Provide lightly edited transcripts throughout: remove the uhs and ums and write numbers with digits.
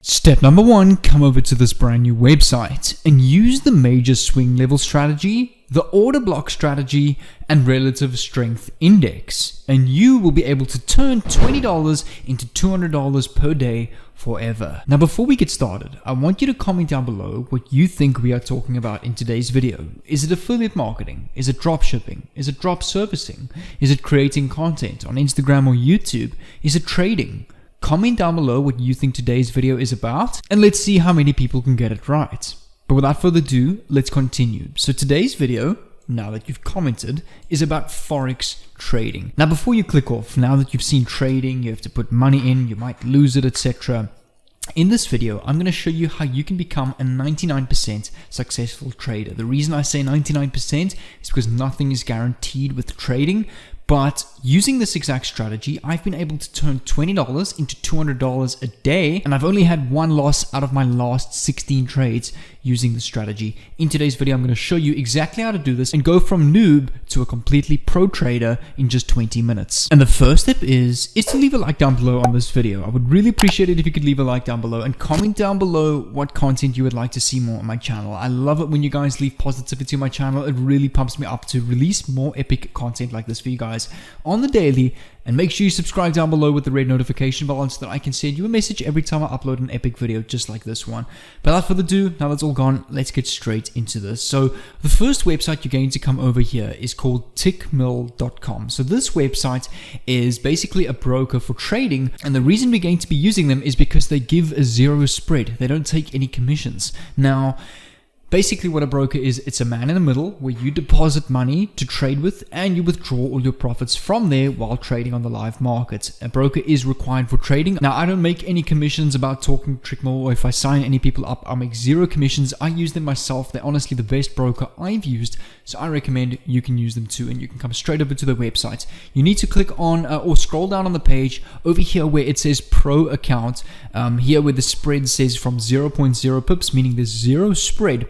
Step number 1, come over to this brand new website and use the major swing level strategy, the order block strategy, and relative strength index, and you will be able to turn $20 into $200 per day forever. Now, before we get started, I want you to comment down below what you think we are talking about in today's video. Is it affiliate marketing? Is it drop shipping? Is it drop servicing? Is it creating content on Instagram or YouTube? Is it trading? Comment down below what you think today's video is about, and let's see how many people can get it right. But without further ado, let's continue. So today's video, now that you've commented, is about Forex trading. Now before you click off, now that you've seen trading, you have to put money in, you might lose it, etc. In this video, I'm going to show you how you can become a 99% successful trader. The reason I say 99% is because nothing is guaranteed with trading. But using this exact strategy, I've been able to turn $20 into $200 a day, and I've only had one loss out of my last 16 trades using this strategy. In today's video, I'm going to show you exactly how to do this and go from noob to a completely pro trader in just 20 minutes. And the first step is to leave a like down below on this video. I would really appreciate it if you could leave a like down below and comment down below what content you would like to see more on my channel. I love it when you guys leave positivity on my channel. It really pumps me up to release more epic content like this for you guys on the daily. And make sure you subscribe down below with the red notification bell on so that I can send you a message every time I upload an epic video just like this one. But without further ado, now that's all gone, let's get straight into this. So the first website you're going to come over here is called Tickmill.com. So this website is basically a broker for trading, and the reason we're going to be using them is because they give a zero spread. They don't take any commissions. Now, basically what a broker is, it's a man in the middle where you deposit money to trade with and you withdraw all your profits from there while trading on the live market. A broker is required for trading. Now, I don't make any commissions about talking Tickmill, or if I sign any people up, I make zero commissions. I use them myself. They're honestly the best broker I've used, so I recommend you can use them too, and you can come straight over to the website. You need to click on or scroll down on the page over here where it says pro account, here where the spread says from 0.0 pips, meaning there's zero spread.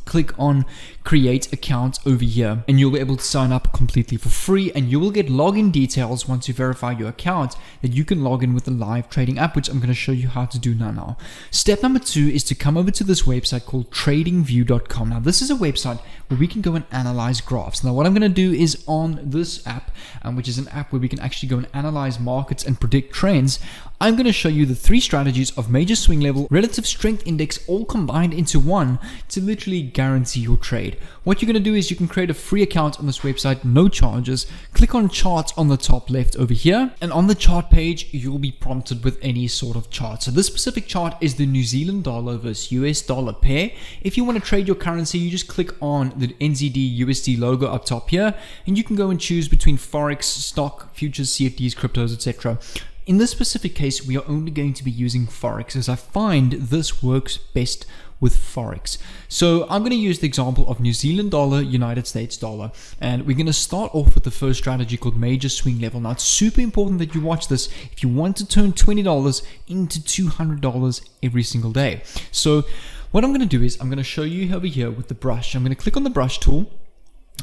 Click on create account over here and you'll be able to sign up completely for free, and you will get login details once you verify your account that you can log in with the live trading app, which I'm going to show you how to do now. Step number 2 is to come over to this website called TradingView.com. Now this is a website where we can go and analyze graphs. Now what I'm going to do is on this app, which is an app where we can actually go and analyze markets and predict trends, I'm going to show you the 3 strategies of major swing level, relative strength index, all combined into one to literally guarantee your trade. What you're going to do is you can create a free account on this website, no charges. Click on charts on the top left over here, and on the chart page you'll be prompted with any sort of chart. So this specific chart is the New Zealand dollar versus US dollar pair. If you want to trade your currency, you just click on the NZD USD logo up top here, and you can go and choose between Forex, stock, futures, CFDs, cryptos, etc. In this specific case, we are only going to be using Forex, as I find this works best with Forex. So I'm going to use the example of New Zealand dollar, United States dollar, and we're going to start off with the first strategy called major swing level. Now it's super important that you watch this if you want to turn $20 into $200 every single day. So what I'm going to do is I'm going to show you over here with the brush. I'm going to click on the brush tool.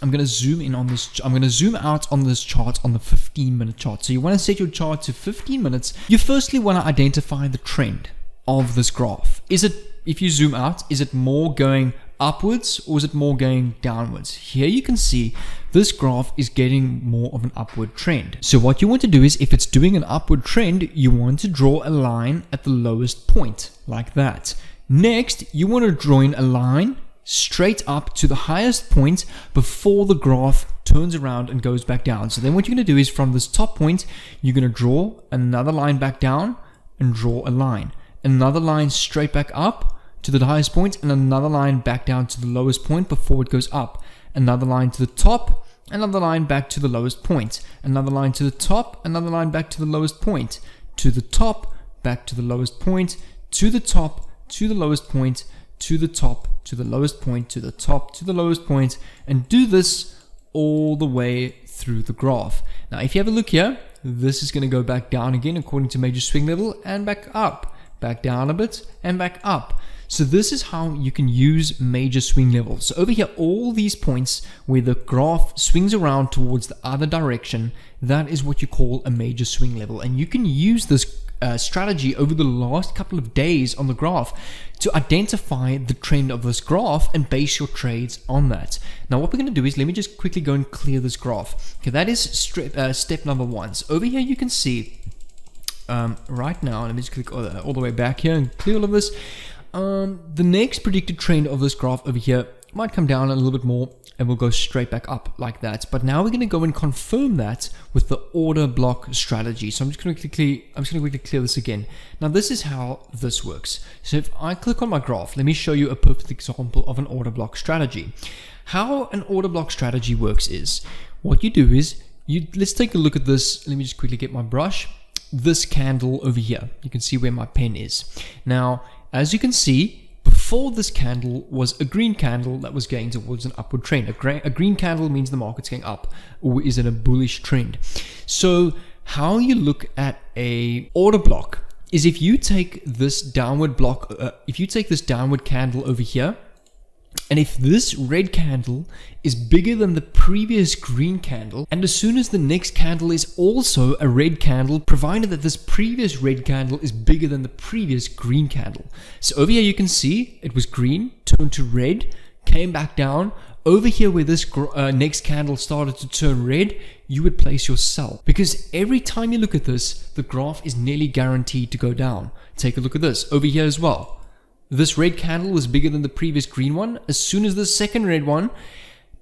I'm going to zoom in on this. I'm going to zoom out on this chart on the 15-minute chart. So you want to set your chart to 15 minutes. You firstly want to identify the trend of this graph. Is it, if you zoom out, is it more going upwards or is it more going downwards? Here you can see this graph is getting more of an upward trend. So what you want to do is, if it's doing an upward trend, you want to draw a line at the lowest point like that. Next, you want to draw in a line straight up to the highest point before the graph turns around and goes back down. So then what you're going to do is, from this top point, you're going to draw another line back down and draw a line. Another line straight back up to the highest point, and another line back down to the lowest point before it goes up. Another line to the top, another line back to the lowest point. Another line to the top, another line back to the lowest point. To the top, back to the lowest point. To the top, to the lowest point. To the top, to the lowest point, to the top, to the lowest point, and do this all the way through the graph. Now if you have a look here, this is going to go back down again according to major swing level, and back up, back down a bit, and back up. So this is how you can use major swing levels. So over here, all these points where the graph swings around towards the other direction, that is what you call a major swing level. And you can use this strategy over the last couple of days on the graph to identify the trend of this graph and base your trades on that. Now what we're going to do is, let me just quickly go and clear this graph. Okay, that is step number 1. So over here you can see right now, let me just click all the way back here and clear all of this. The next predicted trend of this graph over here might come down a little bit more and we'll go straight back up like that. But now we're going to go and confirm that with the order block strategy. So I'm just going to quickly clear this again. Now this is how this works. So if I click on my graph, let me show you a perfect example of an order block strategy. How an order block strategy works is, what you do is, let's take a look at this. Let me just quickly get my brush. This candle over here, you can see where my pen is. Now, as you can see, before this candle was a green candle that was going towards an upward trend. A green candle means the market's going up or is in a bullish trend. So how you look at a order block is, if you take this downward block, if you take this downward candle over here, and if this red candle is bigger than the previous green candle, and as soon as the next candle is also a red candle, provided that this previous red candle is bigger than the previous green candle. So over here you can see it was green, turned to red, came back down. Over here where this next candle started to turn red, you would place your sell. Because every time you look at this, the graph is nearly guaranteed to go down. Take a look at this over here as well. This red candle was bigger than the previous green one. As soon as the second red one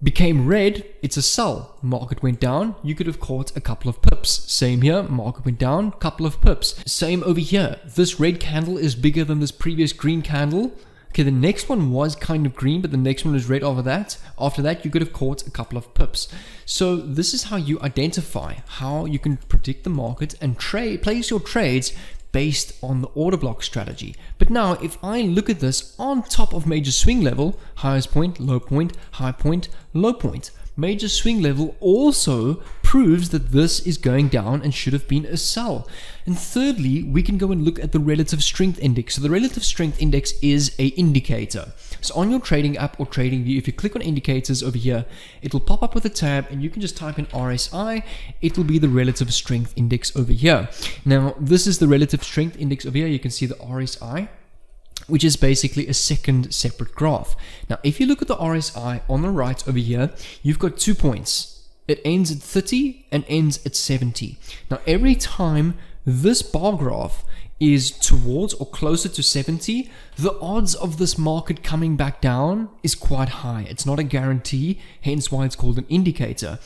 became red, it's a sell. Market went down, you could have caught a couple of pips. Same here, market went down, couple of pips. Same over here. This red candle is bigger than this previous green candle. Okay, the next one was kind of green, but the next one is red over that. After that, you could have caught a couple of pips. So this is how you identify how you can predict the market and place your trades based on the order block strategy. But now if I look at this on top of major swing level, highest point, low point, high point, low point, major swing level also proves that this is going down and should have been a sell. And thirdly, we can go and look at the relative strength index. So the relative strength index is an indicator. So on your trading app or TradingView, if you click on indicators over here, it will pop up with a tab and you can just type in RSI. It will be the relative strength index over here. Now, this is the relative strength index over here. You can see the RSI, which is basically a second separate graph. Now, if you look at the RSI on the right over here, you've got 2 points. It ends at 30 and ends at 70. Now, every time this bar graph is towards or closer to 70, the odds of this market coming back down is quite high. It's not a guarantee, hence why it's called an indicator.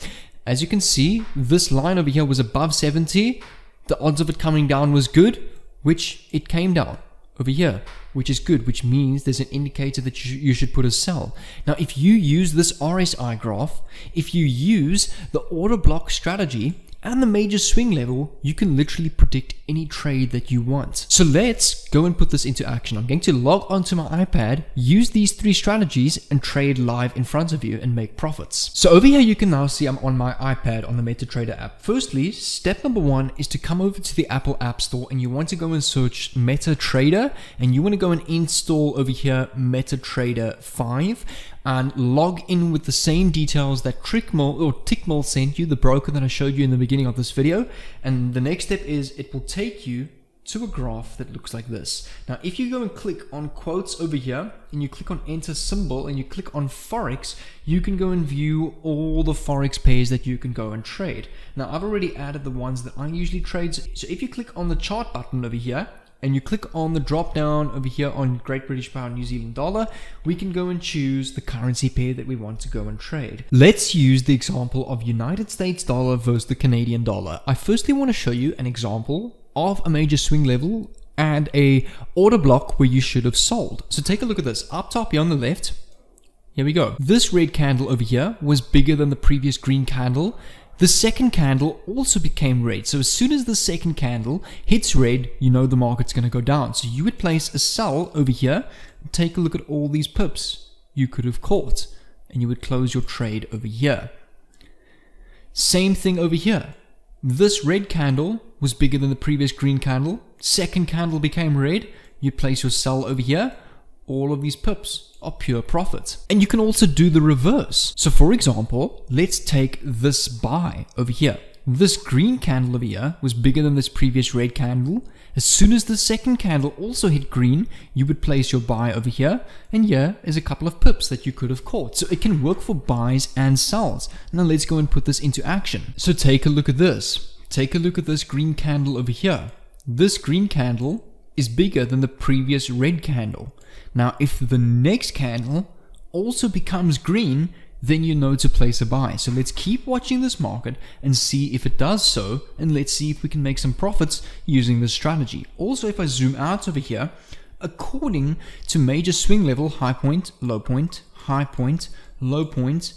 As you can see, this line over here was above 70. The odds of it coming down was good, which it came down over here, which is good, which means there's an indicator that you should put a sell. Now, if you use this RSI graph, if you use the order block strategy and the major swing level, you can literally predict any trade that you want. So let's go and put this into action. I'm going to log onto my iPad, use these 3 strategies and trade live in front of you and make profits. So over here, you can now see I'm on my iPad on the MetaTrader app. Firstly, step number 1 is to come over to the Apple App Store and you want to go and search MetaTrader and you want to go and install over here MetaTrader 5 and log in with the same details that Tickmill sent you, the broker that I showed you in the beginning of this video. And the next step is it will take you to a graph that looks like this. Now, if you go and click on quotes over here and you click on enter symbol and you click on Forex, you can go and view all the Forex pairs that you can go and trade. Now, I've already added the ones that I usually trade. So if you click on the chart button over here, and you click on the drop down over here on Great British Pound, New Zealand dollar, we can go and choose the currency pair that we want to go and trade. Let's use the example of United States dollar versus the Canadian dollar. I firstly want to show you an example of a major swing level and a order block where you should have sold. So take a look at this. Up top here on the left, here we go. This red candle over here was bigger than the previous green candle. The second candle also became red. So as soon as the second candle hits red, you know the market's going to go down. So you would place a sell over here. Take a look at all these pips you could have caught. And you would close your trade over here. Same thing over here. This red candle was bigger than the previous green candle. Second candle became red. You place your sell over here. All of these pips are pure profit. And you can also do the reverse. So for example, let's take this buy over here. This green candle over here was bigger than this previous red candle. As soon as the second candle also hit green, you would place your buy over here, and here is a couple of pips that you could have caught. So it can work for buys and sells. Now let's go and put this into action. So take a look at this. Take a look at this green candle over here. This green candle is bigger than the previous red candle. Now if the next candle also becomes green, then you know to place a buy. So let's keep watching this market and see if it does so, and let's see if we can make some profits using this strategy. Also, if I zoom out over here, according to major swing level, high point, low point, high point, low point,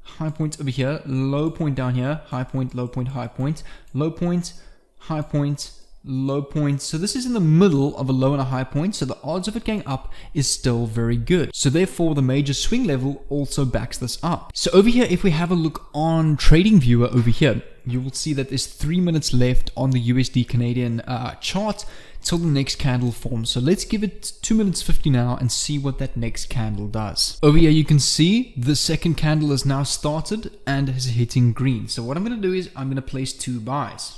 high point over here, low point down here, high point, low point, high point, low point, high point, low point. So this is in the middle of a low and a high point, so the odds of it going up is still very good. So therefore the major swing level also backs this up. So over here, if we have a look on TradingView over here, you will see that there's 3 minutes left on the USD Canadian chart till the next candle forms. So let's give it 2 minutes 50 now and see what that next candle does. Over here you can see the second candle has now started and is hitting green. So what I'm going to do is I'm going to place 2 buys.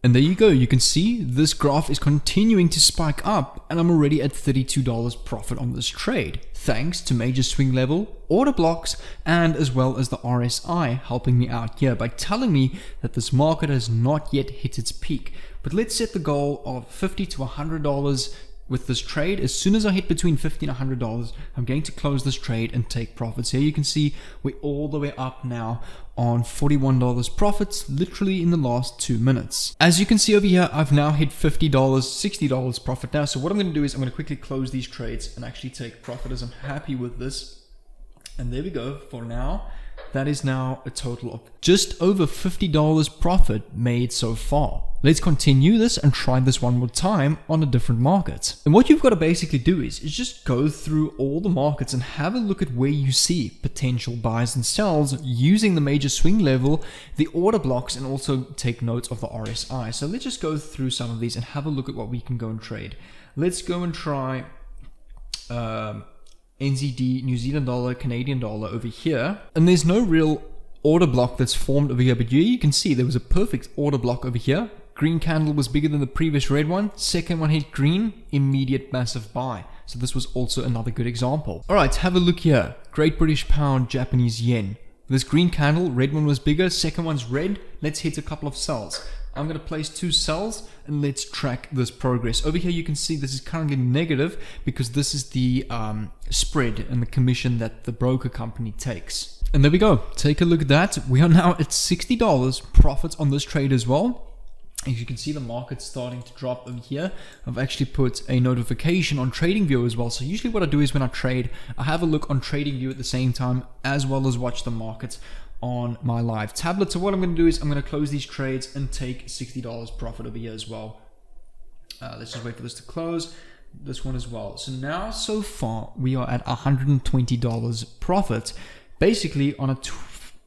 And there you go, you can see this graph is continuing to spike up, and I'm already at $32 profit on this trade, thanks to major swing level, order blocks, and as well as the RSI helping me out here by telling me that this market has not yet hit its peak. But let's set the goal of $50 to $100 with this trade. As soon as I hit between $50 and $100, I'm going to close this trade and take profits. Here you can see we're all the way up now on $41 profits, literally in the last 2 minutes. As you can see over here, I've now hit $50, $60 profit now. So what I'm going to do is I'm going to quickly close these trades and actually take profit, as I'm happy with this. And there we go. For now, that is now a total of just over $50 profit made so far. Let's continue this and try this one more time on a different market. And what you've got to basically do is just go through all the markets and have a look at where you see potential buys and sells using the major swing level, the order blocks, and also take notes of the RSI. So let's just go through some of these and have a look at what we can go and trade. Let's go and try NZD, New Zealand dollar, Canadian dollar over here. And there's no real order block that's formed over here, but here you can see there was a perfect order block over here. Green candle was bigger than the previous red one. Second one hit green, immediate massive buy. So this was also another good example. All right, have a look here. Great British Pound, Japanese Yen. This green candle, red one was bigger, second one's red. Let's hit a couple of sells. I'm going to place 2 sells and let's track this progress. Over here you can see this is currently negative because this is the spread and the commission that the broker company takes. And there we go. Take a look at that. We are now at $60 profits on this trade as well. As you can see, the market's starting to drop over here. I've actually put a notification on TradingView as well. So usually what I do is when I trade, I have a look on TradingView at the same time, as well as watch the markets on my live tablet. So what I'm going to do is I'm going to close these trades and take $60 profit over here as well. Let's just wait for this to close. This one as well. So now, so far, we are at $120 profit, basically on a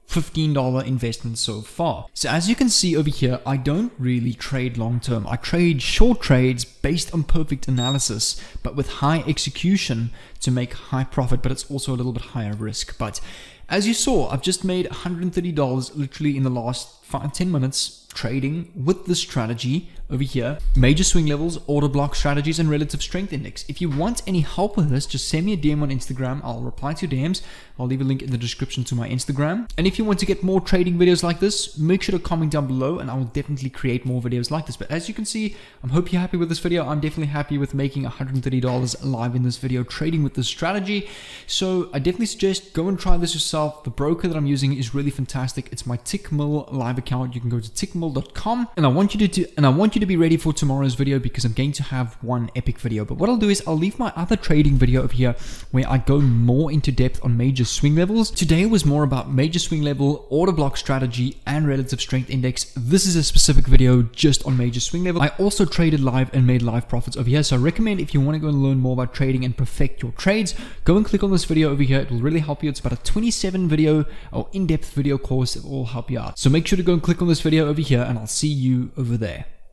$15 investment so far. So as you can see over here, I don't really trade long term. I trade short trades based on perfect analysis, but with high execution to make high profit, but it's also a little bit higher risk. But as you saw, I've just made $130 literally in the last 5-10 minutes trading with this strategy over here. Major swing levels, order block strategies, and relative strength index. If you want any help with this, just send me a DM on Instagram. I'll reply to your DMs. I'll leave a link in the description to my Instagram. And if you want to get more trading videos like this, make sure to comment down below and I will definitely create more videos like this. But as you can see, I hope you're happy with this video. I'm definitely happy with making $130 live in this video trading with this strategy. So I definitely suggest go and try this yourself. The broker that I'm using is really fantastic. It's my Tickmill live account. You can go to tickmill.com, and I want you to be ready for tomorrow's video because I'm going to have one epic video. But what I'll do is I'll leave my other trading video over here where I go more into depth on major swing levels. Today was more about major swing level, order block strategy, and relative strength index. This is a specific video just on major swing level. I also traded live and made live profits over here. So I recommend if you want to go and learn more about trading and perfect your trades, go and click on this video over here. It will really help you. It's about a 27 video or in-depth video course that will help you out. So make sure to go and click on this video over here and I'll see you over there.